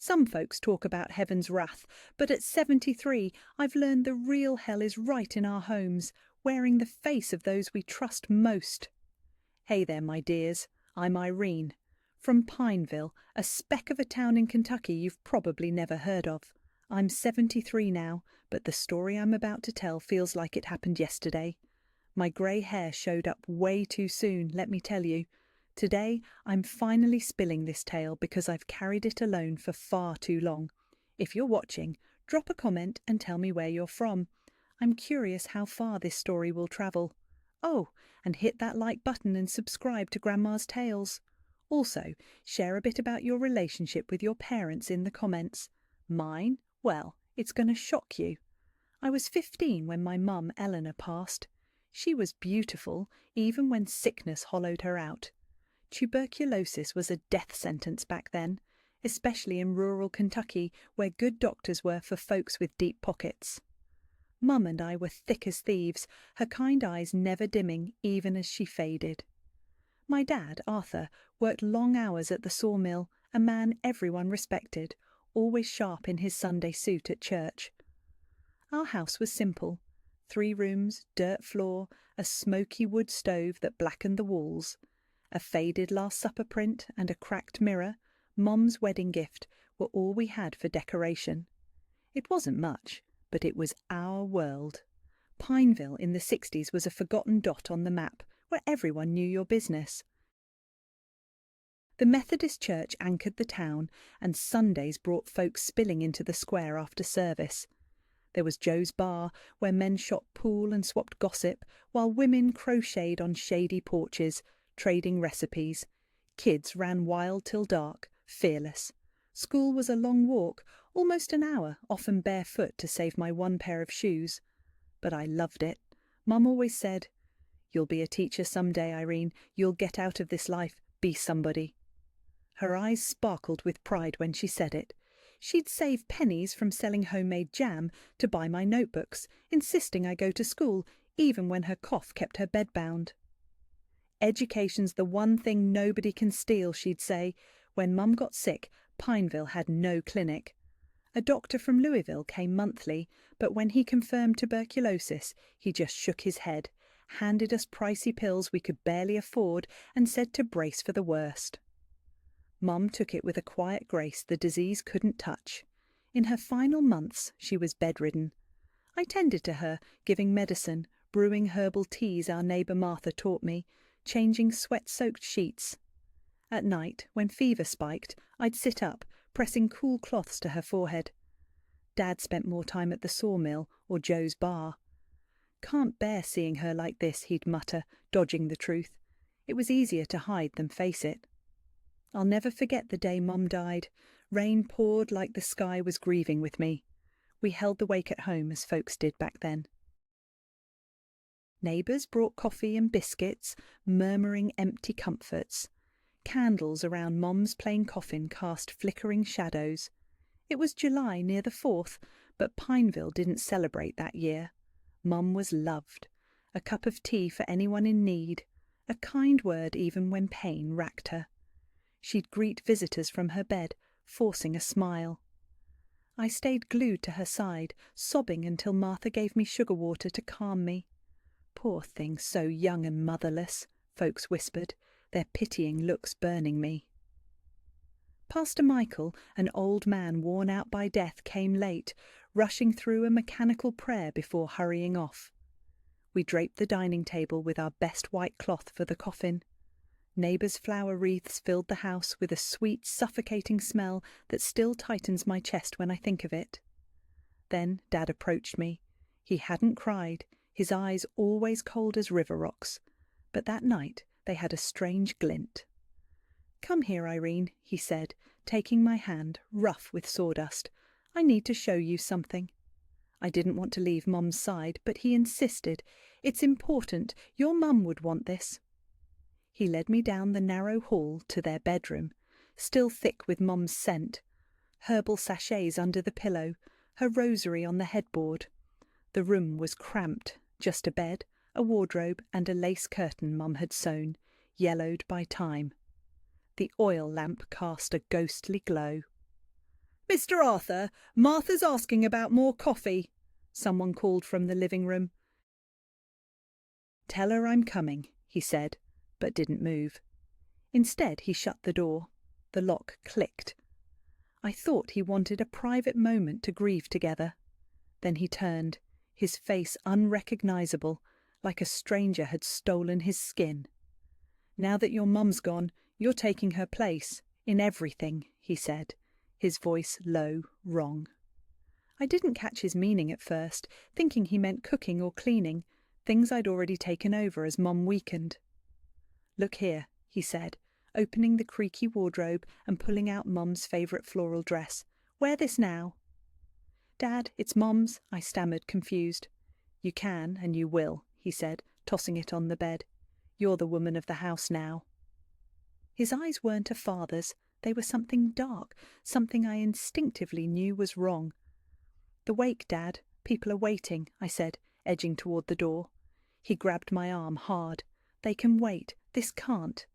Some folks talk about heaven's wrath, but at 73, I've learned the real hell is right in our homes, wearing the face of those we trust most. Hey there, my dears. I'm Irene, from Pineville, a speck of a town in Kentucky you've probably never heard of. I'm 73 now, but the story I'm about to tell feels like it happened yesterday. My grey hair showed up way too soon, let me tell you. Today, I'm finally spilling this tale because I've carried it alone for far too long. If you're watching, drop a comment and tell me where you're from. I'm curious how far this story will travel. Oh, and hit that like button and subscribe to Grandma's Tales. Also, share a bit about your relationship with your parents in the comments. Mine? Well, it's going to shock you. I was 15 when my mum, Eleanor, passed. She was beautiful, even when sickness hollowed her out. Tuberculosis was a death sentence back then, especially in rural Kentucky, where good doctors were for folks with deep pockets. Mum and I were thick as thieves, her kind eyes never dimming even as she faded. My dad, Arthur, worked long hours at the sawmill, a man everyone respected, always sharp in his Sunday suit at church. Our house was simple. 3 rooms, dirt floor, a smoky wood stove that blackened the walls. A faded Last Supper print and a cracked mirror, Mom's wedding gift, were all we had for decoration. It wasn't much, but it was our world. Pineville in the 60s was a forgotten dot on the map, where everyone knew your business. The Methodist church anchored the town, and Sundays brought folks spilling into the square after service. There was Joe's Bar, where men shot pool and swapped gossip, while women crocheted on shady porches, trading recipes. Kids ran wild till dark, fearless. School was a long walk, almost an hour, often barefoot to save my one pair of shoes. But I loved it. Mum always said, "You'll be a teacher someday, Irene. You'll get out of this life, be somebody." Her eyes sparkled with pride when she said it. She'd save pennies from selling homemade jam to buy my notebooks, insisting I go to school, even when her cough kept her bedbound. "Education's the one thing nobody can steal," she'd say. When Mum got sick, Pineville had no clinic. A doctor from Louisville came monthly, but when he confirmed tuberculosis, he just shook his head, handed us pricey pills we could barely afford, and said to brace for the worst. Mum took it with a quiet grace the disease couldn't touch. In her final months, she was bedridden. I tended to her, giving medicine, brewing herbal teas our neighbour Martha taught me, changing sweat-soaked sheets. At night, when fever spiked, I'd sit up, pressing cool cloths to her forehead. Dad spent more time at the sawmill or Joe's Bar. "Can't bear seeing her like this," he'd mutter, dodging the truth. It was easier to hide than face it. I'll never forget the day Mum died. Rain poured like the sky was grieving with me. We held the wake at home as folks did back then. Neighbours brought coffee and biscuits, murmuring empty comforts. Candles around Mom's plain coffin cast flickering shadows. It was July near the 4th, but Pineville didn't celebrate that year. Mum was loved. A cup of tea for anyone in need. A kind word even when pain racked her. She'd greet visitors from her bed, forcing a smile. I stayed glued to her side, sobbing until Martha gave me sugar water to calm me. "Poor thing, so young and motherless," folks whispered, their pitying looks burning me. Pastor Michael, an old man worn out by death, came late, rushing through a mechanical prayer before hurrying off. We draped the dining table with our best white cloth for the coffin. Neighbours' flower wreaths filled the house with a sweet, suffocating smell that still tightens my chest when I think of it. Then Dad approached me. He hadn't cried, his eyes always cold as river rocks, but that night they had a strange glint. "Come here, Irene," he said, taking my hand, rough with sawdust. "I need to show you something." I didn't want to leave Mum's side, but he insisted. "It's important. Your mum would want this." He led me down the narrow hall to their bedroom, still thick with Mum's scent. Herbal sachets under the pillow, her rosary on the headboard. The room was cramped, just a bed, a wardrobe and a lace curtain Mum had sewn, yellowed by time. The oil lamp cast a ghostly glow. Mr. Arthur, Martha's asking about more coffee, someone called from the living room. Tell her I'm coming, he said, but didn't move. Instead, he shut the door. The lock clicked. I thought he wanted a private moment to grieve together. Then he turned, his face unrecognizable, like a stranger had stolen his skin. Now that your mum's gone, you're taking her place, in everything, he said, his voice low, wrong. I didn't catch his meaning at first, thinking he meant cooking or cleaning, things I'd already taken over as Mum weakened. Look here, he said, opening the creaky wardrobe and pulling out Mum's favourite floral dress. Wear this now. Dad, it's Mum's, I stammered, confused. You can and you will, he said, tossing it on the bed. You're the woman of the house now. His eyes weren't a father's. They were something dark, something I instinctively knew was wrong. The wake, Dad. People are waiting, I said, edging toward the door. He grabbed my arm hard. They can wait. This can't.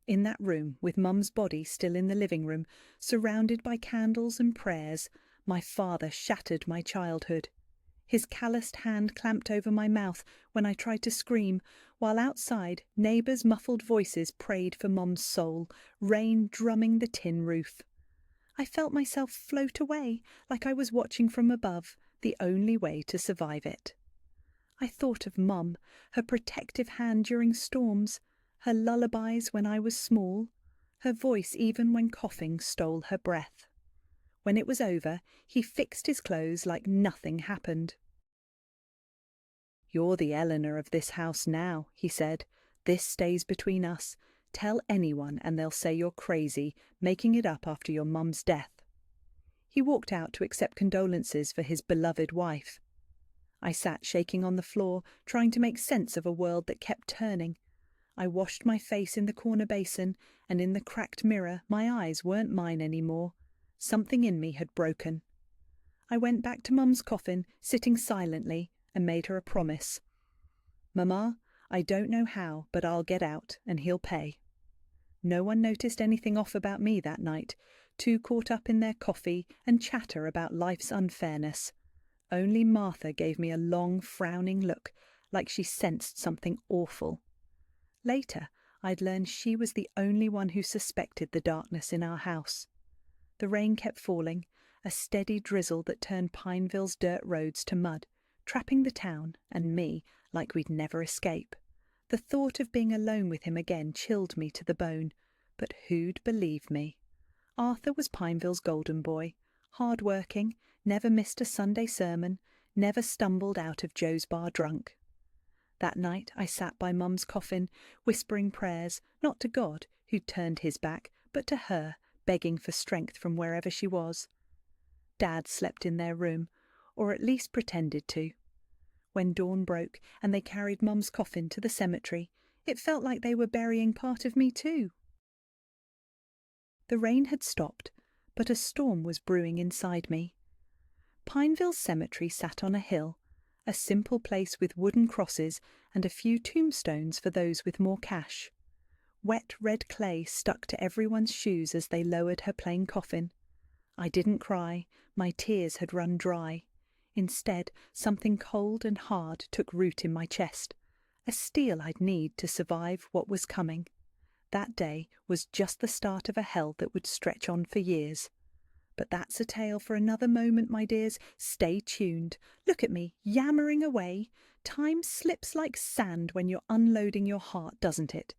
In that room, with Mum's body still in the living room, surrounded by candles and prayers, my father shattered my childhood. His calloused hand clamped over my mouth when I tried to scream, while outside neighbours' muffled voices prayed for Mum's soul, rain drumming the tin roof. I felt myself float away, like I was watching from above, the only way to survive it. I thought of Mum, her protective hand during storms, her lullabies when I was small, her voice even when coughing stole her breath. When it was over, he fixed his clothes like nothing happened. You're the Eleanor of this house now, he said. This stays between us. Tell anyone and they'll say you're crazy, making it up after your mum's death. He walked out to accept condolences for his beloved wife. I sat shaking on the floor, trying to make sense of a world that kept turning. I washed my face in the corner basin, and in the cracked mirror my eyes weren't mine anymore. Something in me had broken. I went back to Mum's coffin, sitting silently, and made her a promise. Mamma, I don't know how, but I'll get out, and he'll pay. No one noticed anything off about me that night, too caught up in their coffee and chatter about life's unfairness. Only Martha gave me a long, frowning look, like she sensed something awful. Later, I'd learned she was the only one who suspected the darkness in our house. The rain kept falling, a steady drizzle that turned Pineville's dirt roads to mud, trapping the town and me like we'd never escape. The thought of being alone with him again chilled me to the bone, but who'd believe me? Arthur was Pineville's golden boy, hard-working, never missed a Sunday sermon, never stumbled out of Joe's bar drunk. That night I sat by Mum's coffin, whispering prayers, not to God, who'd turned his back, but to her, begging for strength from wherever she was. Dad slept in their room, or at least pretended to. When dawn broke and they carried Mum's coffin to the cemetery, it felt like they were burying part of me too. The rain had stopped, but a storm was brewing inside me. Pineville Cemetery sat on a hill, a simple place with wooden crosses and a few tombstones for those with more cash. Wet red clay stuck to everyone's shoes as they lowered her plain coffin. I didn't cry, my tears had run dry. Instead, something cold and hard took root in my chest, a steel I'd need to survive what was coming. That day was just the start of a hell that would stretch on for years. But that's a tale for another moment, my dears. Stay tuned. Look at me, yammering away. Time slips like sand when you're unloading your heart, doesn't it?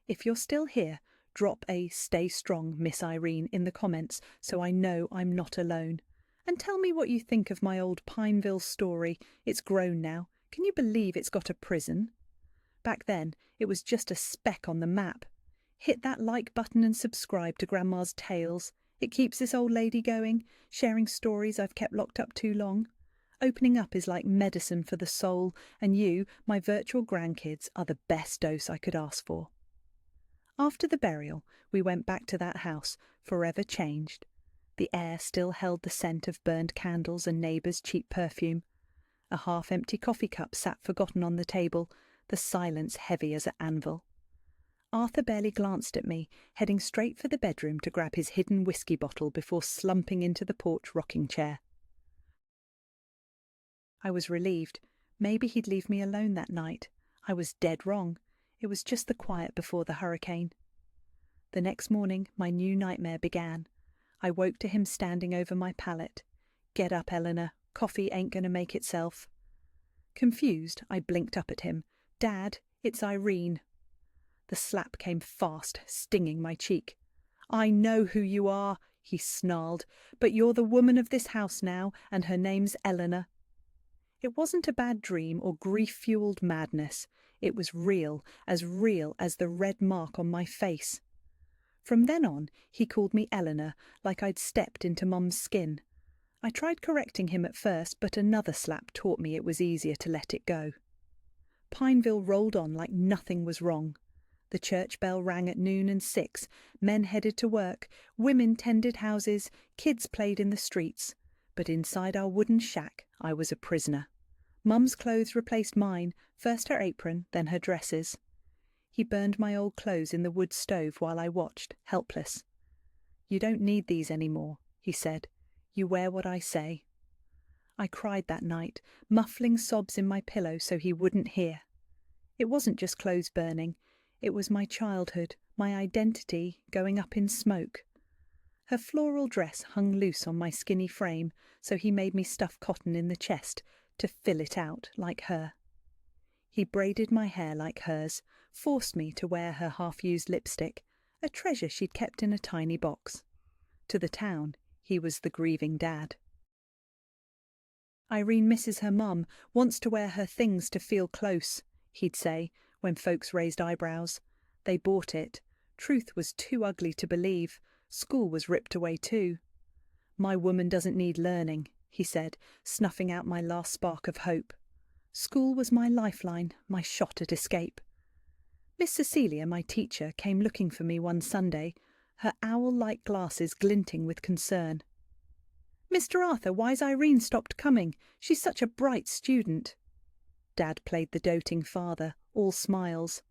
If you're still here, drop a "Stay strong, Miss Irene" in the comments so I know I'm not alone. And tell me what you think of my old Pineville story. It's grown now. Can you believe it's got a prison? Back then, it was just a speck on the map. Hit that like button and subscribe to Grandma's Tales. It keeps this old lady going, sharing stories I've kept locked up too long. Opening up is like medicine for the soul, and you, my virtual grandkids, are the best dose I could ask for. After the burial, we went back to that house, forever changed. The air still held the scent of burned candles and neighbours' cheap perfume. A half-empty coffee cup sat forgotten on the table, the silence heavy as an anvil. Arthur barely glanced at me, heading straight for the bedroom to grab his hidden whiskey bottle before slumping into the porch rocking chair. I was relieved. Maybe he'd leave me alone that night. I was dead wrong. It was just the quiet before the hurricane. The next morning, my new nightmare began. I woke to him standing over my pallet. "Get up, Eleanor. Coffee ain't gonna make itself." Confused, I blinked up at him. "Dad, it's Irene." The slap came fast, stinging my cheek. "I know who you are," he snarled, "but you're the woman of this house now, and her name's Eleanor." It wasn't a bad dream or grief-fueled madness. It was real as the red mark on my face. From then on, he called me Eleanor, like I'd stepped into Mum's skin. I tried correcting him at first, but another slap taught me it was easier to let it go. Pineville rolled on like nothing was wrong. The church bell rang at noon and 6, men headed to work, women tended houses, kids played in the streets. But inside our wooden shack, I was a prisoner. Mum's clothes replaced mine, first her apron, then her dresses. He burned my old clothes in the wood stove while I watched, helpless. "You don't need these anymore," he said. "You wear what I say." I cried that night, muffling sobs in my pillow so he wouldn't hear. It wasn't just clothes burning. It was my childhood, my identity, going up in smoke. Her floral dress hung loose on my skinny frame, so he made me stuff cotton in the chest to fill it out like her. He braided my hair like hers, forced me to wear her half-used lipstick, a treasure she'd kept in a tiny box. To the town, he was the grieving dad. "Irene misses her mum, wants to wear her things to feel close," he'd say, when folks raised eyebrows. They bought it. Truth was too ugly to believe. School was ripped away too. "My woman doesn't need learning," he said, snuffing out my last spark of hope. School was my lifeline, my shot at escape. Miss Cecilia, my teacher, came looking for me one Sunday, her owl-like glasses glinting with concern. "Mr. Arthur, why's Irene stopped coming? She's such a bright student." Dad played the doting father, all smiles.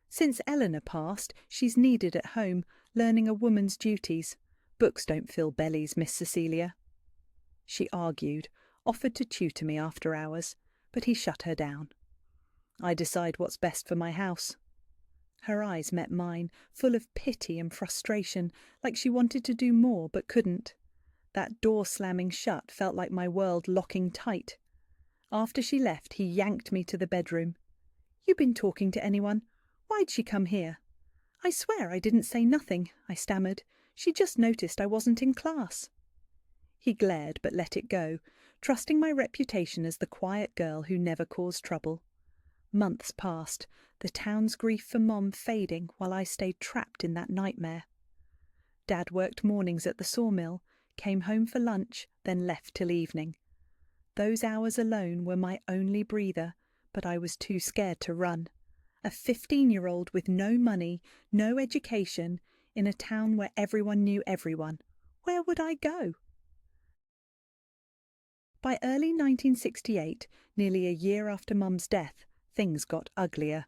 "Since Eleanor passed, she's needed at home, learning a woman's duties. Books don't fill bellies, Miss Cecilia." She argued, offered to tutor me after hours, but he shut her down. "I decide what's best for my house." Her eyes met mine, full of pity and frustration, like she wanted to do more but couldn't. That door slamming shut felt like my world locking tight. After she left, he yanked me to the bedroom. "You been talking to anyone? Why'd she come here?" "I swear I didn't say nothing," I stammered. "She just noticed I wasn't in class." He glared but let it go, trusting my reputation as the quiet girl who never caused trouble. Months passed, the town's grief for Mom fading while I stayed trapped in that nightmare. Dad worked mornings at the sawmill, came home for lunch, then left till evening. Those hours alone were my only breather, but I was too scared to run. A 15-year-old with no money, no education, in a town where everyone knew everyone. Where would I go? By early 1968, nearly a year after Mum's death, things got uglier.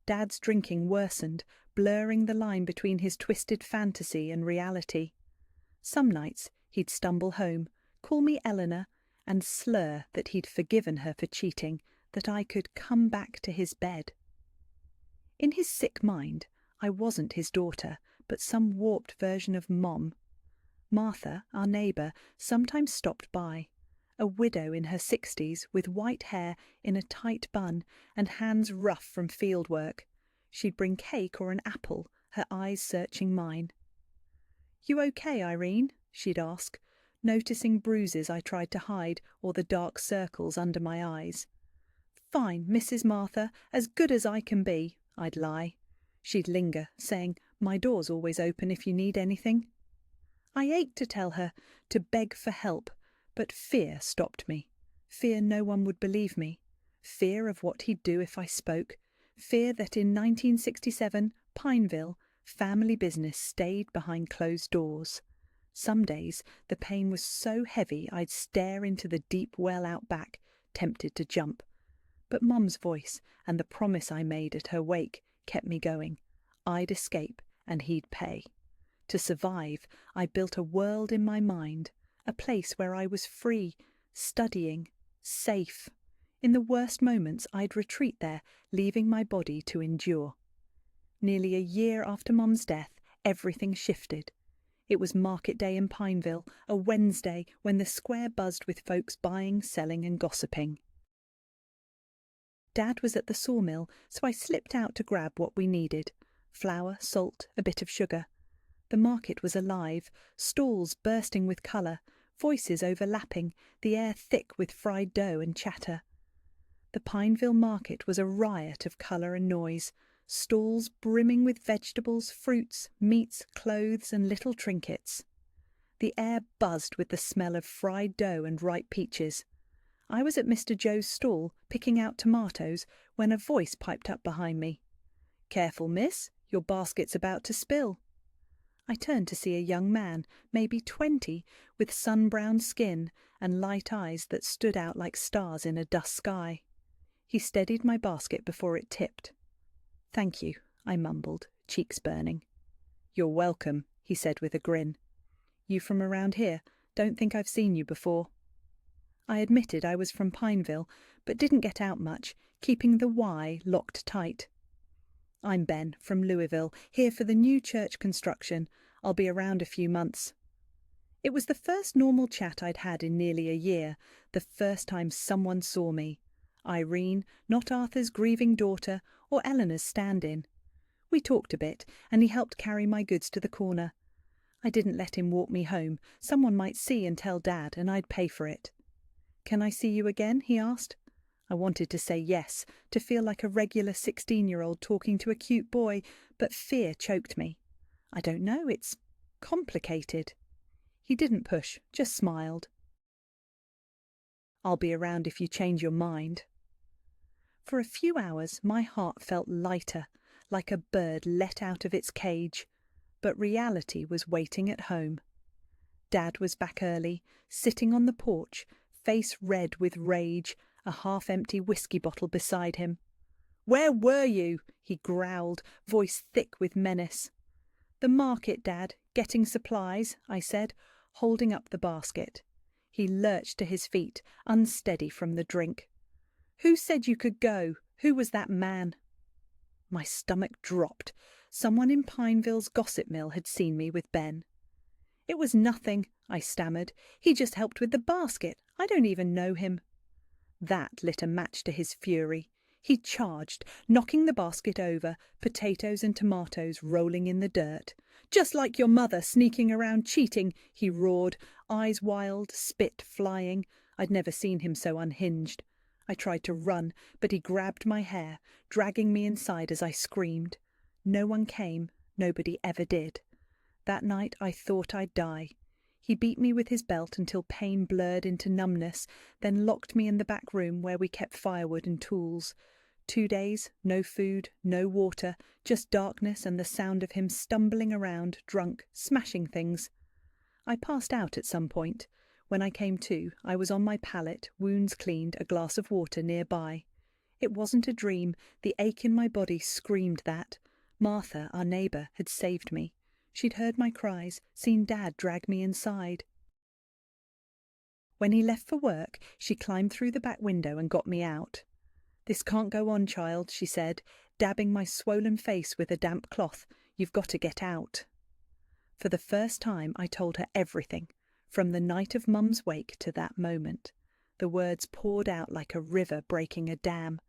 Dad's drinking worsened, blurring the line between his twisted fantasy and reality. Some nights he'd stumble home, call me Eleanor, and slur that he'd forgiven her for cheating, that I could come back to his bed. In his sick mind, I wasn't his daughter, but some warped version of Mom. Martha, our neighbour, sometimes stopped by. A widow in her 60s, with white hair in a tight bun and hands rough from field work. She'd bring cake or an apple, her eyes searching mine. "You okay, Irene?" she'd ask, noticing bruises I tried to hide or the dark circles under my eyes. "Fine, Mrs. Martha, as good as I can be," I'd lie. She'd linger, saying, "My door's always open if you need anything." I ached to tell her, to beg for help, but fear stopped me. Fear no one would believe me. Fear of what he'd do if I spoke. Fear that in 1967, Pineville, family business stayed behind closed doors. Some days the pain was so heavy I'd stare into the deep well out back, tempted to jump. But Mum's voice and the promise I made at her wake kept me going. I'd escape and he'd pay. To survive, I built a world in my mind, a place where I was free, studying, safe. In the worst moments, I'd retreat there, leaving my body to endure. Nearly a year after Mum's death, everything shifted. It was market day in Pineville, a Wednesday when the square buzzed with folks buying, selling and gossiping. Dad was at the sawmill, so I slipped out to grab what we needed: flour, salt, a bit of sugar. The market was alive, stalls bursting with colour, voices overlapping, the air thick with fried dough and chatter. The Pineville market was a riot of colour and noise, stalls brimming with vegetables, fruits, meats, clothes and little trinkets. The air buzzed with the smell of fried dough and ripe peaches. I was at Mr. Joe's stall, picking out tomatoes, when a voice piped up behind me. "Careful, miss, your basket's about to spill." I turned to see a young man, maybe 20, with sun-browned skin and light eyes that stood out like stars in a dusk sky. He steadied my basket before it tipped. "Thank you," I mumbled, cheeks burning. "You're welcome," he said with a grin. "You from around here? Don't think I've seen you before." I admitted I was from Pineville, but didn't get out much, keeping the Y locked tight. "I'm Ben, from Louisville, here for the new church construction. I'll be around a few months." It was the first normal chat I'd had in nearly a year, the first time someone saw me. Irene, not Arthur's grieving daughter, or Eleanor's stand-in. We talked a bit, and he helped carry my goods to the corner. I didn't let him walk me home. Someone might see and tell Dad, and I'd pay for it. "Can I see you again?" he asked. I wanted to say yes, to feel like a regular 16-year-old talking to a cute boy, but fear choked me. "I don't know, it's complicated." He didn't push, just smiled. "I'll be around if you change your mind." For a few hours my heart felt lighter, like a bird let out of its cage, but reality was waiting at home. Dad was back early, sitting on the porch, face red with rage, a half-empty whiskey bottle beside him. "Where were you?" he growled, voice thick with menace. "The market, Dad, getting supplies," I said, holding up the basket. He lurched to his feet, unsteady from the drink. "Who said you could go? Who was that man?" My stomach dropped. Someone in Pineville's gossip mill had seen me with Ben. "It was nothing," I stammered. "He just helped with the basket. I don't even know him." That lit a match to his fury. He charged, knocking the basket over, potatoes and tomatoes rolling in the dirt. "Just like your mother sneaking around cheating," he roared, eyes wild, spit flying. I'd never seen him so unhinged. I tried to run, but he grabbed my hair, dragging me inside as I screamed. No one came, nobody ever did. That night I thought I'd die. He beat me with his belt until pain blurred into numbness, then locked me in the back room where we kept firewood and tools. 2 days, no food, no water, just darkness and the sound of him stumbling around, drunk, smashing things. I passed out at some point. When I came to, I was on my pallet, wounds cleaned, a glass of water nearby. It wasn't a dream. The ache in my body screamed that. Martha, our neighbour, had saved me. She'd heard my cries, seen Dad drag me inside. When he left for work, she climbed through the back window and got me out. "This can't go on, child," she said, dabbing my swollen face with a damp cloth. "You've got to get out." For the first time I told her everything, from the night of Mum's wake to that moment. The words poured out like a river breaking a dam.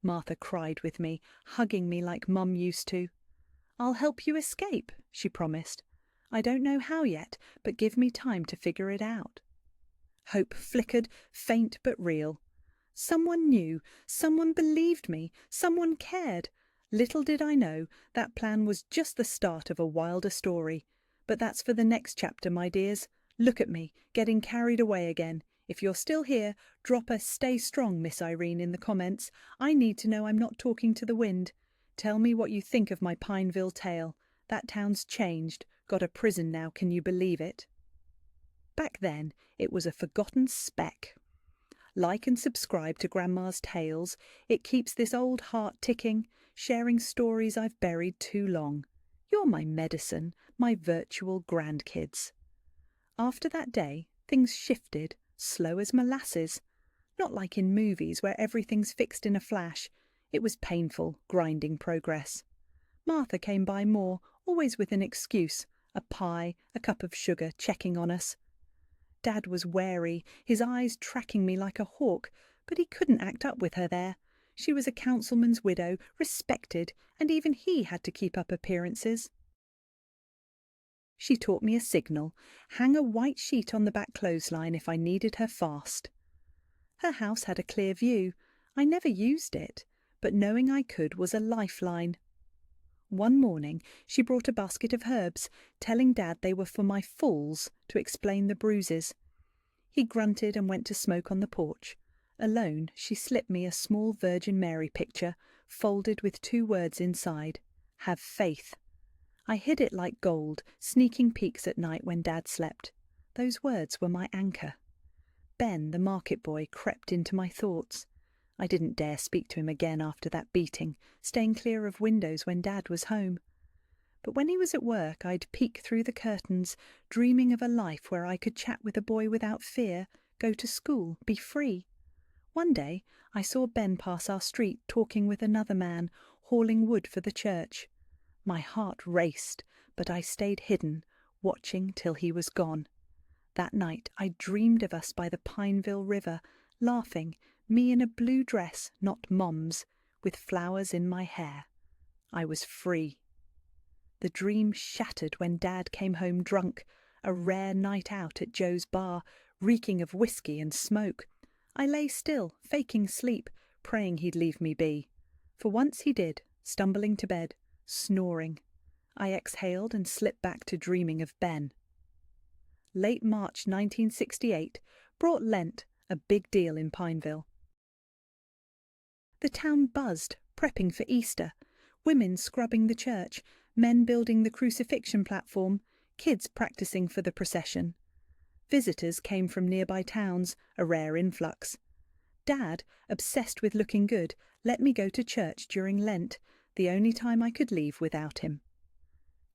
Martha cried with me, hugging me like Mum used to. "I'll help you escape," she promised. "I don't know how yet, but give me time to figure it out." Hope flickered, faint but real. Someone knew, someone believed me, someone cared. Little did I know that plan was just the start of a wilder story. But that's for the next chapter, my dears. Look at me, getting carried away again. If you're still here, drop a "Stay strong, Miss Irene" in the comments. I need to know I'm not talking to the wind. Tell me what you think of my Pineville tale. That town's changed, got a prison now, can you believe it? Back then, it was a forgotten speck. Like and subscribe to Grandma's Tales. It keeps this old heart ticking, sharing stories I've buried too long. You're my medicine, my virtual grandkids. After that day, things shifted, slow as molasses. Not like in movies where everything's fixed in a flash. It was painful, grinding progress. Martha came by more, always with an excuse, a pie, a cup of sugar, checking on us. Dad was wary, his eyes tracking me like a hawk, but he couldn't act up with her there. She was a councilman's widow, respected, and even he had to keep up appearances. She taught me a signal, hang a white sheet on the back clothesline if I needed her fast. Her house had a clear view. I never used it, but knowing I could was a lifeline. One morning she brought a basket of herbs, telling Dad they were for my falls to explain the bruises. He grunted and went to smoke on the porch. Alone, she slipped me a small Virgin Mary picture, folded with 2 words inside, "Have faith." I hid it like gold, sneaking peeks at night when Dad slept. Those words were my anchor. Ben, the market boy, crept into my thoughts. I didn't dare speak to him again after that beating, staying clear of windows when Dad was home. But when he was at work, I'd peek through the curtains, dreaming of a life where I could chat with a boy without fear, go to school, be free. One day I saw Ben pass our street talking with another man, hauling wood for the church. My heart raced, but I stayed hidden, watching till he was gone. That night I dreamed of us by the Pineville River, laughing, me in a blue dress, not Mom's, with flowers in my hair. I was free. The dream shattered when Dad came home drunk, a rare night out at Joe's bar, reeking of whiskey and smoke. I lay still, faking sleep, praying he'd leave me be. For once he did, stumbling to bed, snoring. I exhaled and slipped back to dreaming of Ben. Late March 1968 brought Lent, a big deal in Pineville. The town buzzed, prepping for Easter. Women scrubbing the church, men building the crucifixion platform, kids practicing for the procession. Visitors came from nearby towns, a rare influx. Dad, obsessed with looking good, let me go to church during Lent, the only time I could leave without him.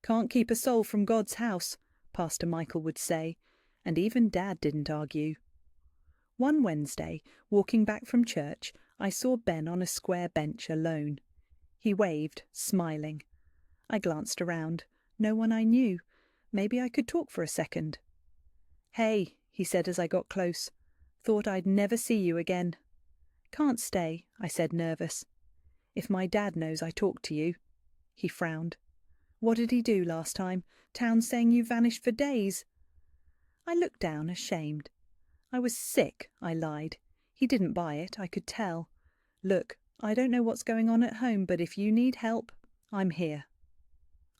"Can't keep a soul from God's house," Pastor Michael would say, and even Dad didn't argue. One Wednesday, walking back from church, I saw Ben on a square bench alone. He waved, smiling. I glanced around. No one I knew. Maybe I could talk for a second. "Hey," he said as I got close. "Thought I'd never see you again." "Can't stay," I said, nervous. "If my dad knows I talked to you." He frowned. "What did he do last time? Town saying you vanished for days." I looked down, ashamed. "I was sick," I lied. He didn't buy it, I could tell. "Look, I don't know what's going on at home, but if you need help, I'm here."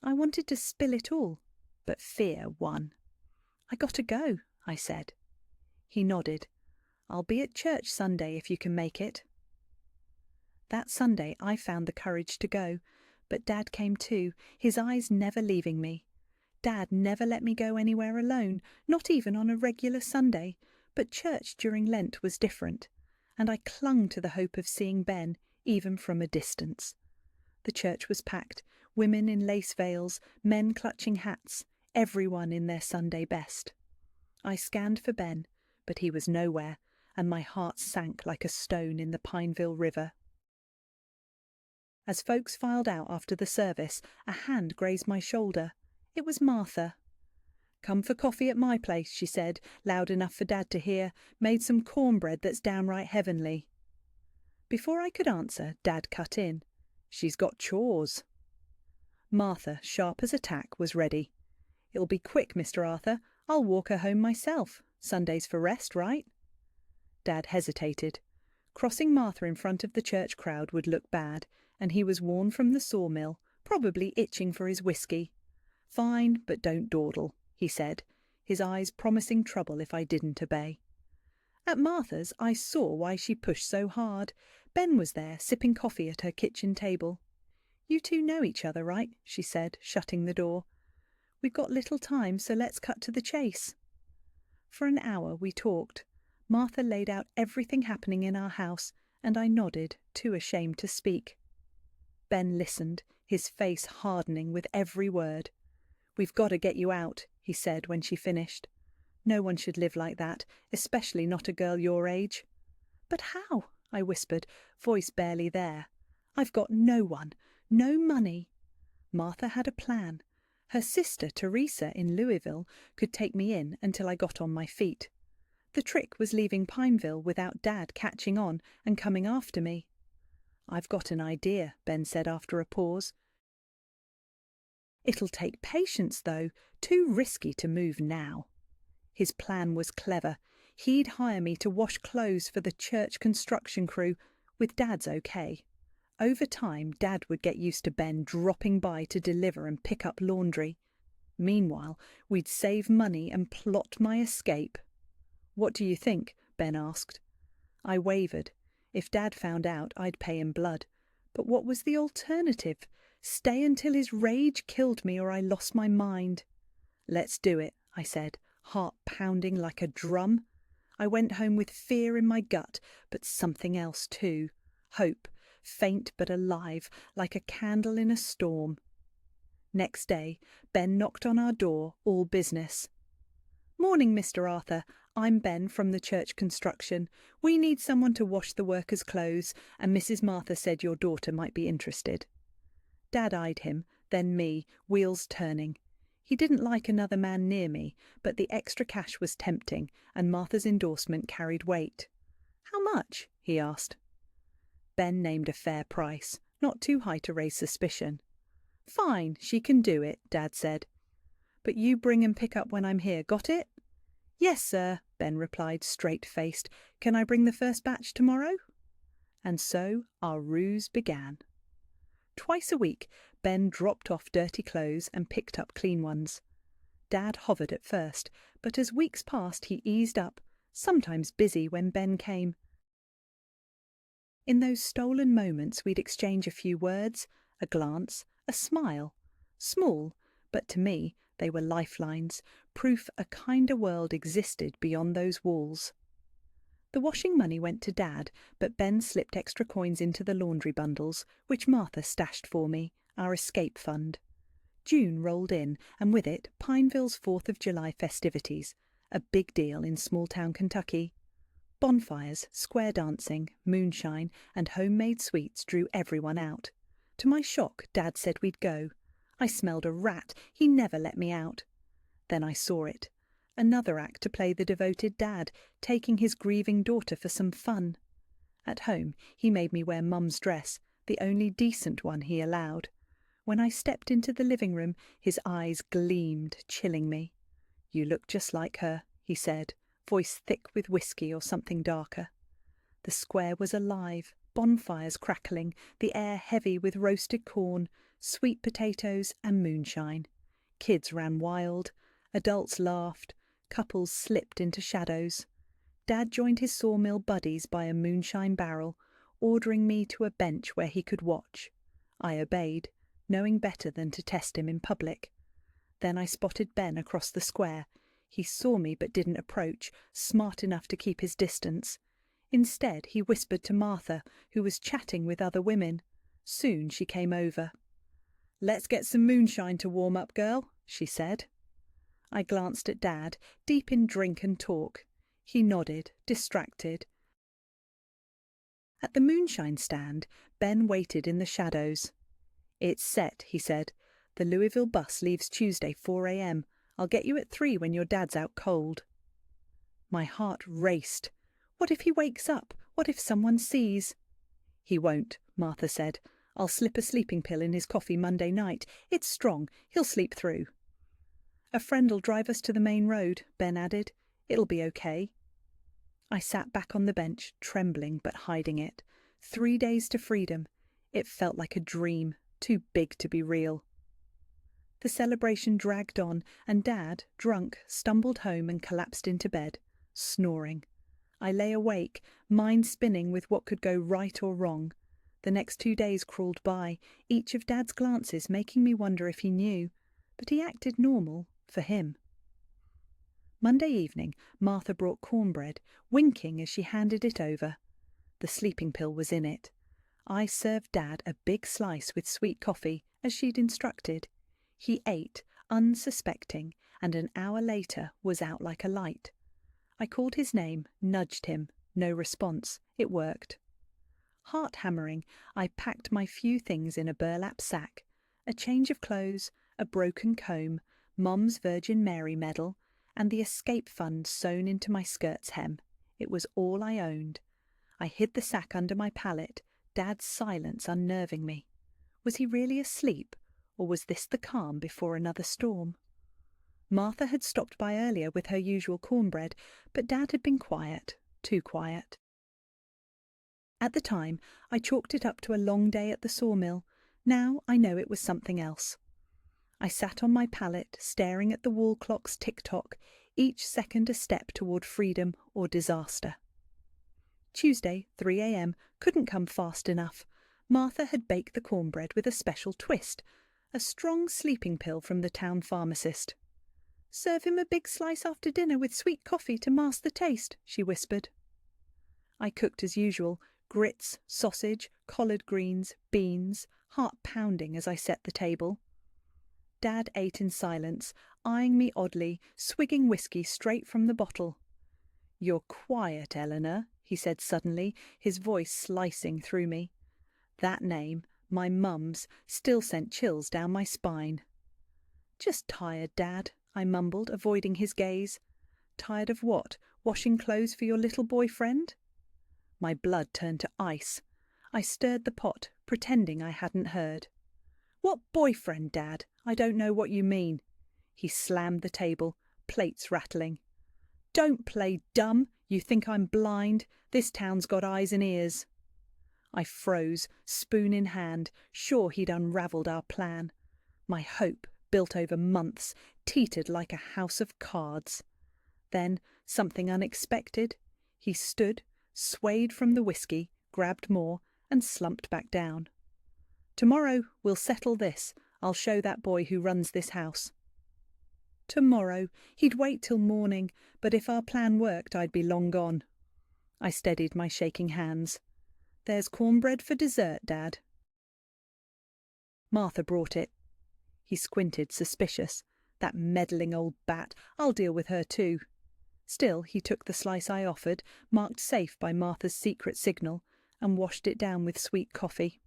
I wanted to spill it all, but fear won. "I gotta go," I said. He nodded. "I'll be at church Sunday if you can make it." That Sunday I found the courage to go, but Dad came too, his eyes never leaving me. Dad never let me go anywhere alone, not even on a regular Sunday, but church during Lent was different, and I clung to the hope of seeing Ben, even from a distance. The church was packed, women in lace veils, men clutching hats, everyone in their Sunday best. I scanned for Ben, but he was nowhere, and my heart sank like a stone in the Pineville River. As folks filed out after the service, a hand grazed my shoulder. It was Martha. "Come for coffee at my place," she said, loud enough for Dad to hear. "Made some cornbread that's downright heavenly." Before I could answer, Dad cut in. "She's got chores." Martha, sharp as a tack, was ready. "It'll be quick, Mr. Arthur. I'll walk her home myself. Sunday's for rest, right?" Dad hesitated. Crossing Martha in front of the church crowd would look bad, and he was worn from the sawmill, probably itching for his whiskey. "Fine, but don't dawdle," he said, his eyes promising trouble if I didn't obey. At Martha's I saw why she pushed so hard. Ben was there, sipping coffee at her kitchen table. "You two know each other, right?" she said, shutting the door. "We've got little time, so let's cut to the chase." For an hour we talked. Martha laid out everything happening in our house, and I nodded, too ashamed to speak. Ben listened, his face hardening with every word. "We've got to get you out," he said when she finished. "No one should live like that, especially not a girl your age." "But how?" I whispered, voice barely there. "I've got no one, no money." Martha had a plan. Her sister, Teresa, in Louisville, could take me in until I got on my feet. The trick was leaving Pineville without Dad catching on and coming after me. "I've got an idea," Ben said after a pause. "It'll take patience, though. Too risky to move now." His plan was clever. He'd hire me to wash clothes for the church construction crew, with Dad's okay. Over time, Dad would get used to Ben dropping by to deliver and pick up laundry. Meanwhile, we'd save money and plot my escape. "What do you think?" Ben asked. I wavered. If Dad found out, I'd pay in blood. But what was the alternative? Stay until his rage killed me or I lost my mind. "Let's do it," I said, heart pounding like a drum. I went home with fear in my gut, but something else too. Hope, faint but alive, like a candle in a storm. Next day, Ben knocked on our door, all business. "Morning, Mr. Arthur. I'm Ben from the church construction. We need someone to wash the workers' clothes, and Mrs. Martha said your daughter might be interested." Dad eyed him, then me, wheels turning. He didn't like another man near me, but the extra cash was tempting, and Martha's endorsement carried weight. "How much?" he asked. Ben named a fair price, not too high to raise suspicion. "Fine, she can do it," Dad said. "But you bring and pick up when I'm here, got it?" "Yes, sir," Ben replied, straight-faced. "Can I bring the first batch tomorrow?" And so our ruse began. Twice a week, Ben dropped off dirty clothes and picked up clean ones. Dad hovered at first, but as weeks passed he eased up, sometimes busy when Ben came. In those stolen moments we'd exchange a few words, a glance, a smile. Small, but to me they were lifelines, proof a kinder world existed beyond those walls. The washing money went to Dad, but Ben slipped extra coins into the laundry bundles, which Martha stashed for me, our escape fund. June rolled in, and with it Pineville's 4th of July festivities, a big deal in small-town Kentucky. Bonfires, square dancing, moonshine, and homemade sweets drew everyone out. To my shock, Dad said we'd go. I smelled a rat. He never let me out. Then I saw it. Another act to play the devoted dad, taking his grieving daughter for some fun. At home, he made me wear Mum's dress, the only decent one he allowed. When I stepped into the living room, his eyes gleamed, chilling me. "You look just like her," he said, voice thick with whiskey or something darker. The square was alive, bonfires crackling, the air heavy with roasted corn, sweet potatoes and moonshine. Kids ran wild, adults laughed, couples slipped into shadows. Dad joined his sawmill buddies by a moonshine barrel, ordering me to a bench where he could watch. I obeyed, knowing better than to test him in public. Then I spotted Ben across the square. He saw me but didn't approach, smart enough to keep his distance. Instead, he whispered to Martha, who was chatting with other women. Soon she came over. "Let's get some moonshine to warm up, girl," she said. I glanced at Dad, deep in drink and talk. He nodded, distracted. At the moonshine stand, Ben waited in the shadows. "It's set," he said. "The Louisville bus leaves Tuesday 4 a.m. I'll get you at 3 when your dad's out cold." My heart raced. What if he wakes up? What if someone sees? "He won't," Martha said. "I'll slip a sleeping pill in his coffee Monday night. It's strong. He'll sleep through." "A friend'll drive us to the main road," Ben added. "It'll be okay." I sat back on the bench, trembling but hiding it. 3 days to freedom. It felt like a dream, too big to be real. The celebration dragged on, and Dad, drunk, stumbled home and collapsed into bed, snoring. I lay awake, mind spinning with what could go right or wrong. The next 2 days crawled by, each of Dad's glances making me wonder if he knew. But he acted normal, for him. Monday evening, Martha brought cornbread, winking as she handed it over. The sleeping pill was in it. I served Dad a big slice with sweet coffee, as she'd instructed. He ate, unsuspecting, and an hour later was out like a light. I called his name, nudged him. No response. It worked. Heart-hammering, I packed my few things in a burlap sack. A change of clothes, a broken comb, Mom's Virgin Mary medal, and the escape fund sewn into my skirt's hem. It was all I owned. I hid the sack under my pallet, Dad's silence unnerving me. Was he really asleep, or was this the calm before another storm? Martha had stopped by earlier with her usual cornbread, but Dad had been quiet, too quiet. At the time, I chalked it up to a long day at the sawmill. Now I know it was something else. I sat on my pallet, staring at the wall clock's tick-tock, each second a step toward freedom or disaster. Tuesday, 3 a.m, couldn't come fast enough. Martha had baked the cornbread with a special twist, a strong sleeping pill from the town pharmacist. "Serve him a big slice after dinner with sweet coffee to mask the taste," she whispered. I cooked as usual, grits, sausage, collard greens, beans, heart pounding as I set the table. Dad ate in silence, eyeing me oddly, swigging whiskey straight from the bottle. "You're quiet, Eleanor," he said suddenly, his voice slicing through me. That name, my mum's, still sent chills down my spine. "Just tired, Dad," I mumbled, avoiding his gaze. "Tired of what? Washing clothes for your little boyfriend?" My blood turned to ice. I stirred the pot, pretending I hadn't heard. "What boyfriend, Dad? I don't know what you mean." He slammed the table, plates rattling. "Don't play dumb. You think I'm blind. This town's got eyes and ears." I froze, spoon in hand, sure he'd unravelled our plan. My hope, built over months, teetered like a house of cards. Then, something unexpected. He stood, swayed from the whiskey, grabbed more, and slumped back down. "Tomorrow we'll settle this. I'll show that boy who runs this house." Tomorrow. He'd wait till morning, but if our plan worked, I'd be long gone. I steadied my shaking hands. "There's cornbread for dessert, Dad." Martha brought it. He squinted, suspicious. "That meddling old bat. I'll deal with her too." Still, he took the slice I offered, marked safe by Martha's secret signal, and washed it down with sweet coffee.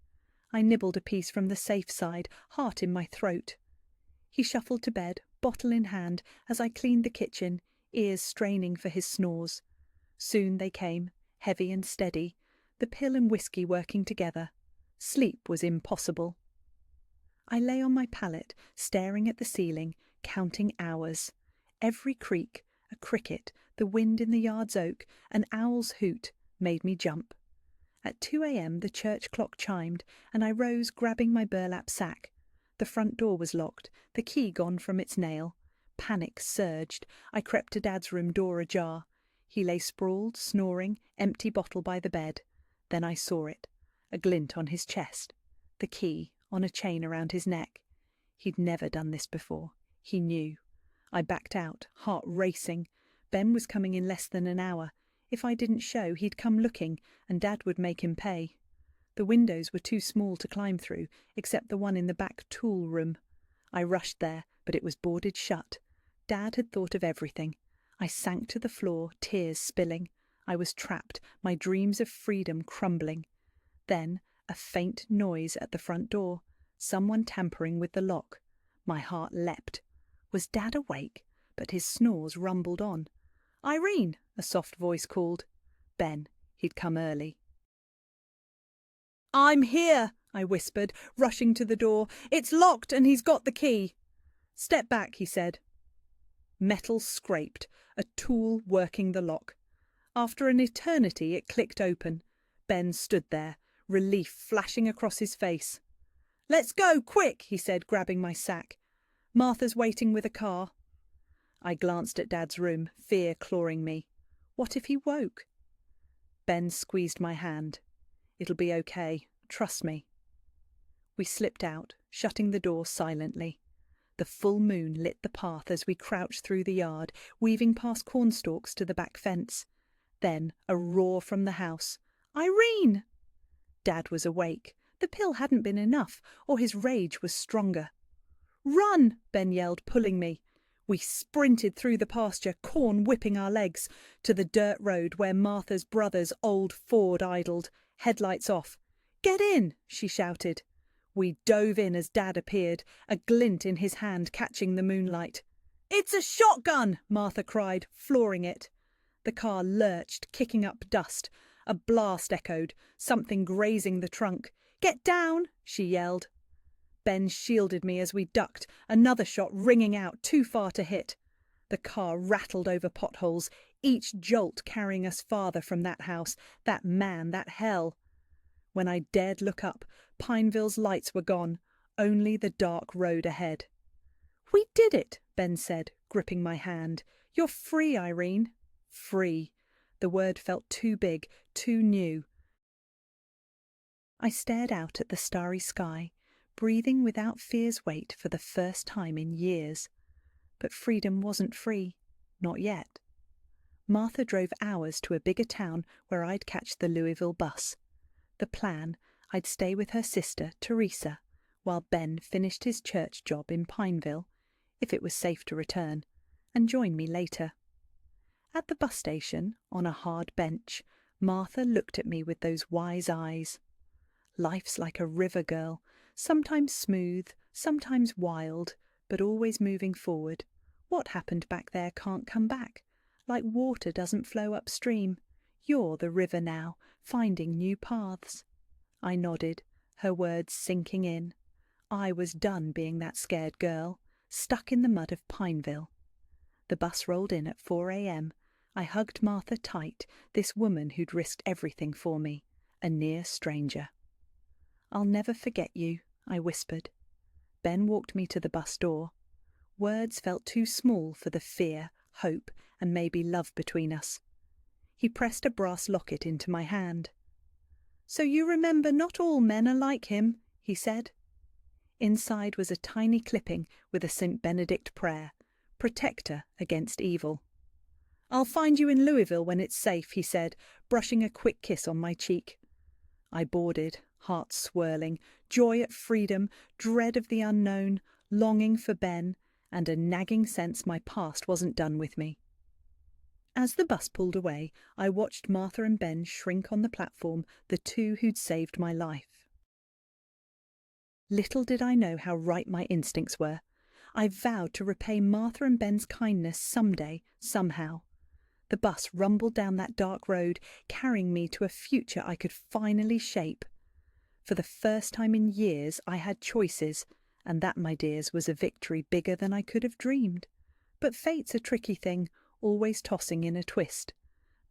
I nibbled a piece from the safe side, heart in my throat. He shuffled to bed, bottle in hand, as I cleaned the kitchen, ears straining for his snores. Soon they came, heavy and steady, the pill and whiskey working together. Sleep was impossible. I lay on my pallet, staring at the ceiling, counting hours. Every creak, a cricket, the wind in the yard's oak, an owl's hoot, made me jump. At 2 a.m. the church clock chimed, and I rose, grabbing my burlap sack. The front door was locked, the key gone from its nail. Panic surged. I crept to Dad's room door ajar. He lay sprawled, snoring, empty bottle by the bed. Then I saw it, a glint on his chest, the key on a chain around his neck. He'd never done this before. He knew. I backed out, heart racing. Ben was coming in less than an hour. If I didn't show, he'd come looking, and Dad would make him pay. The windows were too small to climb through, except the one in the back tool room. I rushed there, but it was boarded shut. Dad had thought of everything. I sank to the floor, tears spilling. I was trapped, my dreams of freedom crumbling. Then a faint noise at the front door, someone tampering with the lock. My heart leapt. Was Dad awake? But his snores rumbled on. "Irene!" a soft voice called. Ben. He'd come early. "I'm here!" I whispered, rushing to the door. "It's locked and he's got the key." "Step back," he said. Metal scraped, a tool working the lock. After an eternity it clicked open. Ben stood there, relief flashing across his face. "Let's go, quick," he said, grabbing my sack. "Martha's waiting with a car." I glanced at Dad's room, fear clawing me. What if he woke? Ben squeezed my hand. "It'll be okay. Trust me." We slipped out, shutting the door silently. The full moon lit the path as we crouched through the yard, weaving past cornstalks to the back fence. Then a roar from the house. "Irene!" Dad was awake. The pill hadn't been enough, or his rage was stronger. "Run!" Ben yelled, pulling me. We sprinted through the pasture, corn whipping our legs, to the dirt road where Martha's brother's old Ford idled, headlights off. "Get in!" she shouted. We dove in as Dad appeared, a glint in his hand catching the moonlight. "It's a shotgun!" Martha cried, flooring it. The car lurched, kicking up dust. A blast echoed, something grazing the trunk. "Get down!" she yelled. Ben shielded me as we ducked, another shot ringing out too far to hit. The car rattled over potholes, each jolt carrying us farther from that house, that man, that hell. When I dared look up, Pineville's lights were gone, only the dark road ahead. "We did it," Ben said, gripping my hand. "You're free, Irene." Free. The word felt too big, too new. I stared out at the starry sky, breathing without fear's weight for the first time in years. But freedom wasn't free. Not yet. Martha drove hours to a bigger town where I'd catch the Louisville bus. The plan, I'd stay with her sister, Teresa, while Ben finished his church job in Pineville, if it was safe to return, and join me later. At the bus station, on a hard bench, Martha looked at me with those wise eyes. "Life's like a river, girl, sometimes smooth, sometimes wild, but always moving forward. What happened back there can't come back. Like water doesn't flow upstream. You're the river now, finding new paths." I nodded, her words sinking in. I was done being that scared girl, stuck in the mud of Pineville. The bus rolled in at 4 a.m. I hugged Martha tight, this woman who'd risked everything for me, a near stranger. "I'll never forget you," I whispered. Ben walked me to the bus door. Words felt too small for the fear, hope, and maybe love between us. He pressed a brass locket into my hand. "So you remember not all men are like him," he said. Inside was a tiny clipping with a St. Benedict prayer, protector against evil. "I'll find you in Louisville when it's safe," he said, brushing a quick kiss on my cheek. I boarded, heart swirling, joy at freedom, dread of the unknown, longing for Ben, and a nagging sense my past wasn't done with me. As the bus pulled away, I watched Martha and Ben shrink on the platform, the two who'd saved my life. Little did I know how right my instincts were. I vowed to repay Martha and Ben's kindness someday, somehow. The bus rumbled down that dark road, carrying me to a future I could finally shape. For the first time in years I had choices, and that, my dears, was a victory bigger than I could have dreamed. But fate's a tricky thing, always tossing in a twist.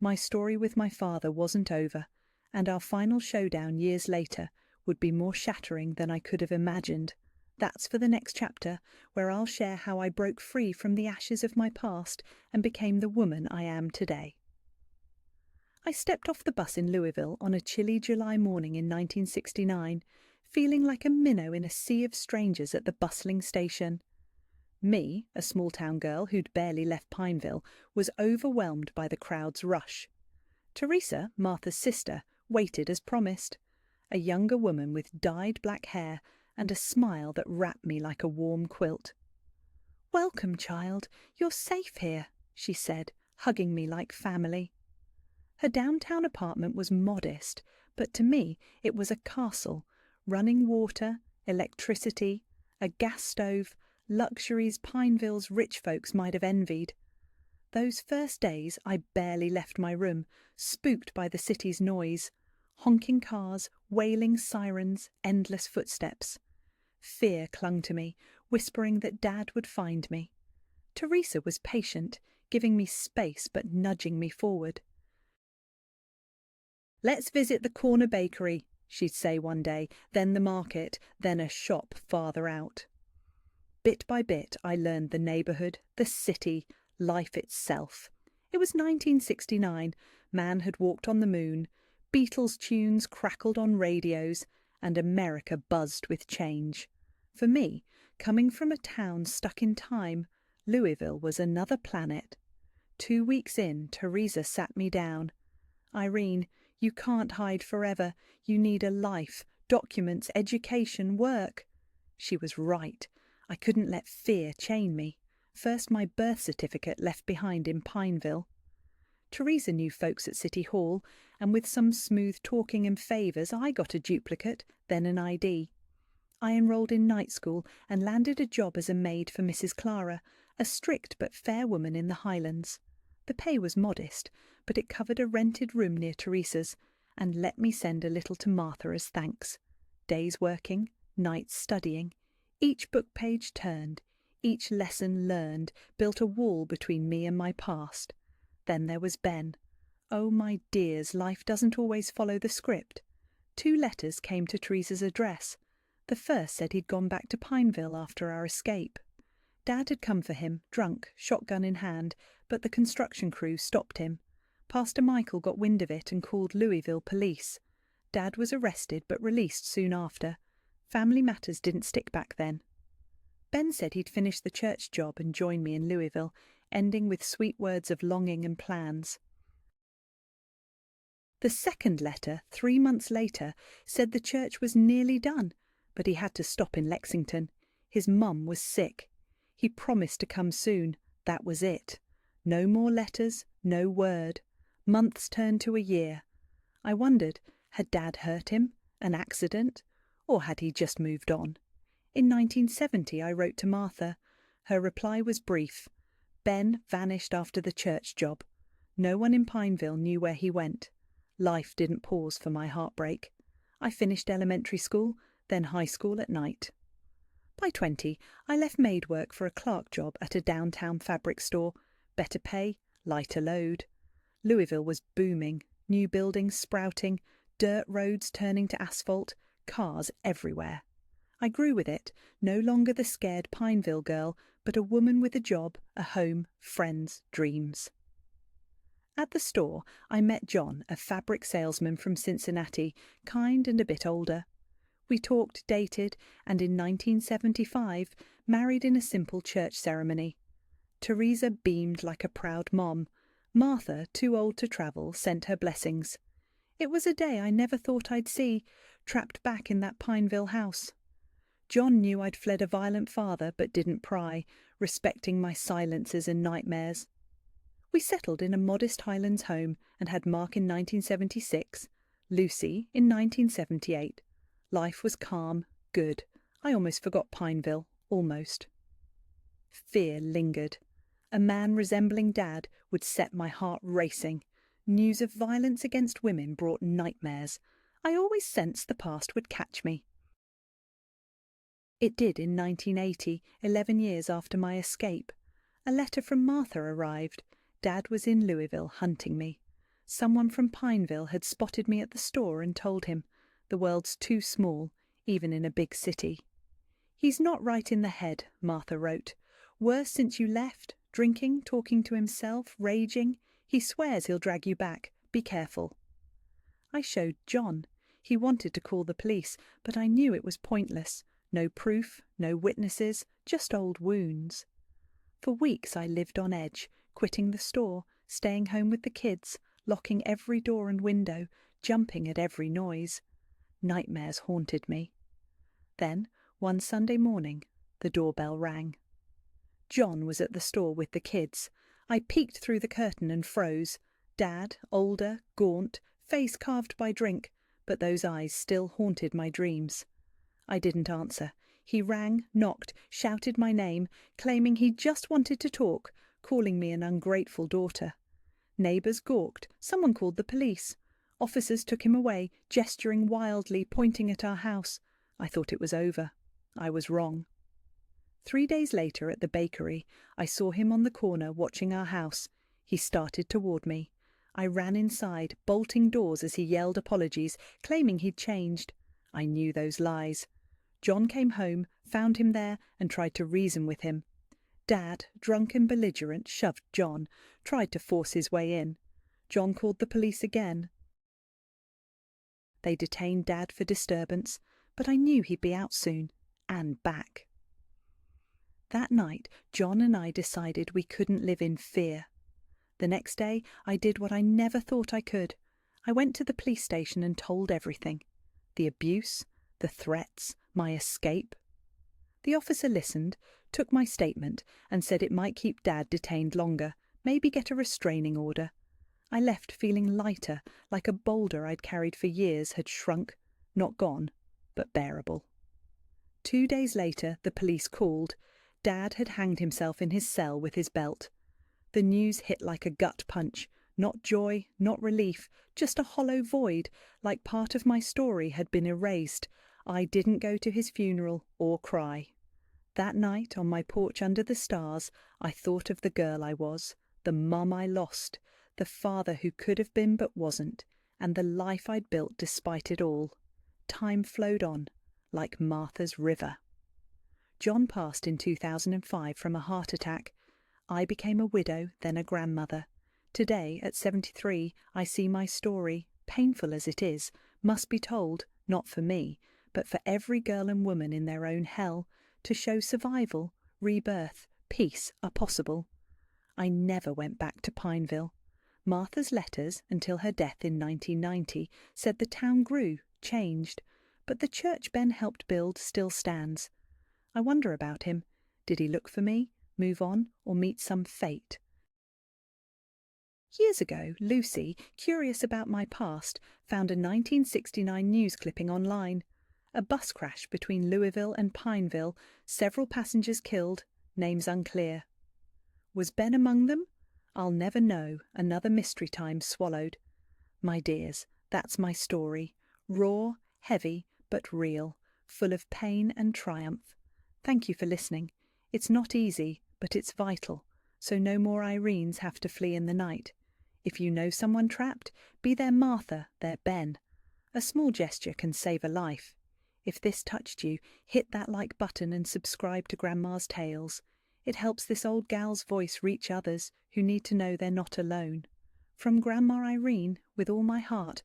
My story with my father wasn't over, and our final showdown years later would be more shattering than I could have imagined. That's for the next chapter, where I'll share how I broke free from the ashes of my past and became the woman I am today. I stepped off the bus in Louisville on a chilly July morning in 1969, feeling like a minnow in a sea of strangers at the bustling station. Me, a small-town girl who'd barely left Pineville, was overwhelmed by the crowd's rush. Teresa, Martha's sister, waited as promised. A younger woman with dyed black hair and a smile that wrapped me like a warm quilt. "Welcome, child. You're safe here," she said, hugging me like family. Her downtown apartment was modest, but to me it was a castle, running water, electricity, a gas stove, luxuries Pineville's rich folks might have envied. Those first days I barely left my room, spooked by the city's noise. Honking cars, wailing sirens, endless footsteps. Fear clung to me, whispering that Dad would find me. Teresa was patient, giving me space but nudging me forward. "Let's visit the corner bakery," she'd say one day, then the market, then a shop farther out. Bit by bit I learned the neighbourhood, the city, life itself. It was 1969, man had walked on the moon, Beatles tunes crackled on radios, and America buzzed with change. For me, Coming from a town stuck in time, Louisville was another planet. 2 weeks in, Teresa sat me down. "Irene, you can't hide forever. You need a life, documents, education, work." She was right. I couldn't let fear chain me. First my birth certificate left behind in Pineville. Teresa knew folks at City Hall, and with some smooth talking and favours I got a duplicate, then an ID. I enrolled in night school and landed a job as a maid for Mrs. Clara, a strict but fair woman in the Highlands. The pay was modest, but it covered a rented room near Teresa's, and let me send a little to Martha as thanks. Days working, nights studying. Each book page turned, each lesson learned, built a wall between me and my past. Then there was Ben. Oh, my dears, life doesn't always follow the script. 2 letters came to Teresa's address. The first said he'd gone back to Pineville after our escape. Dad had come for him, drunk, shotgun in hand, but the construction crew stopped him. Pastor Michael got wind of it and called Louisville police. Dad was arrested but released soon after. Family matters didn't stick back then. Ben said he'd finish the church job and join me in Louisville, ending with sweet words of longing and plans. The second letter, 3 months later, said the church was nearly done, but he had to stop in Lexington. His mum was sick. He promised to come soon. That was it. No more letters, no word. Months turned to a year. I wondered, had Dad hurt him? An accident? Or had he just moved on? In 1970 I wrote to Martha. Her reply was brief. Ben vanished after the church job. No one in Pineville knew where he went. Life didn't pause for my heartbreak. I finished elementary school, then high school at night. By 20, I left maid work for a clerk job at a downtown fabric store. Better pay, lighter load. Louisville was booming, new buildings sprouting, dirt roads turning to asphalt, cars everywhere. I grew with it, no longer the scared Pineville girl, but a woman with a job, a home, friends, dreams. At the store, I met John, a fabric salesman from Cincinnati, kind and a bit older. We talked, dated, and in 1975 married in a simple church ceremony. Teresa beamed like a proud mom. Martha, too old to travel, sent her blessings. It was a day I never thought I'd see, trapped back in that Pineville house. John knew I'd fled a violent father but didn't pry, respecting my silences and nightmares. We settled in a modest Highlands home and had Mark in 1976, Lucy in 1978. Life was calm, good. I almost forgot Pineville, almost. Fear lingered. A man resembling Dad would set my heart racing. News of violence against women brought nightmares. I always sensed the past would catch me. It did in 1980, 11 years after my escape. A letter from Martha arrived. Dad was in Louisville hunting me. Someone from Pineville had spotted me at the store and told him, "The world's too small, even in a big city." "He's not right in the head," Martha wrote. "Worse since you left, drinking, talking to himself, raging. He swears he'll drag you back. Be careful." I showed John. He wanted to call the police, but I knew it was pointless. No proof, no witnesses, just old wounds. For weeks I lived on edge, quitting the store, staying home with the kids, locking every door and window, jumping at every noise. Nightmares haunted me. Then, one Sunday morning, the doorbell rang. John was at the store with the kids. I peeked through the curtain and froze. Dad, older, gaunt, face carved by drink, but those eyes still haunted my dreams. I didn't answer. He rang, knocked, shouted my name, claiming he just wanted to talk, calling me an ungrateful daughter. Neighbours gawked. Someone called the police. Officers took him away, gesturing wildly, pointing at our house. I thought it was over. I was wrong. 3 days later at the bakery, I saw him on the corner watching our house. He started toward me. I ran inside, bolting doors as he yelled apologies, claiming he'd changed. I knew those lies. John came home, found him there, and tried to reason with him. Dad, drunk and belligerent, shoved John, tried to force his way in. John called the police again. They detained Dad for disturbance, but I knew he'd be out soon, and back. That night, John and I decided we couldn't live in fear. The next day, I did what I never thought I could. I went to the police station and told everything. The abuse, the threats, my escape. The officer listened, took my statement, and said it might keep Dad detained longer, maybe get a restraining order. I left feeling lighter, like a boulder I'd carried for years had shrunk, not gone, but bearable. 2 days later, the police called. Dad had hanged himself in his cell with his belt. The news hit like a gut punch, not joy, not relief, just a hollow void, like part of my story had been erased. I didn't go to his funeral or cry. That night, on my porch under the stars, I thought of the girl I was, the mum I lost, the father who could have been but wasn't, and the life I'd built despite it all. Time flowed on, like Martha's river. John passed in 2005 from a heart attack. I became a widow, then a grandmother. Today, at 73, I see my story, painful as it is, must be told, not for me, but for every girl and woman in their own hell, to show survival, rebirth, peace are possible. I never went back to Pineville. Martha's letters, until her death in 1990, said the town grew, changed, but the church Ben helped build still stands. I wonder about him. Did he look for me, move on, or meet some fate? Years ago, Lucy, curious about my past, found a 1969 news clipping online. A bus crash between Louisville and Pineville, several passengers killed, names unclear. Was Ben among them? I'll never know, another mystery time swallowed. My dears, that's my story. Raw, heavy, but real, full of pain and triumph. Thank you for listening. It's not easy, but it's vital, so no more Irenes have to flee in the night. If you know someone trapped, be their Martha, their Ben. A small gesture can save a life. If this touched you, hit that like button and subscribe to Grandma's Tales. It helps this old gal's voice reach others who need to know they're not alone. From Grandma Irene, with all my heart,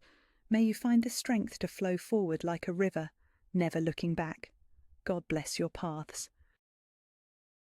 may you find the strength to flow forward like a river, never looking back. God bless your paths.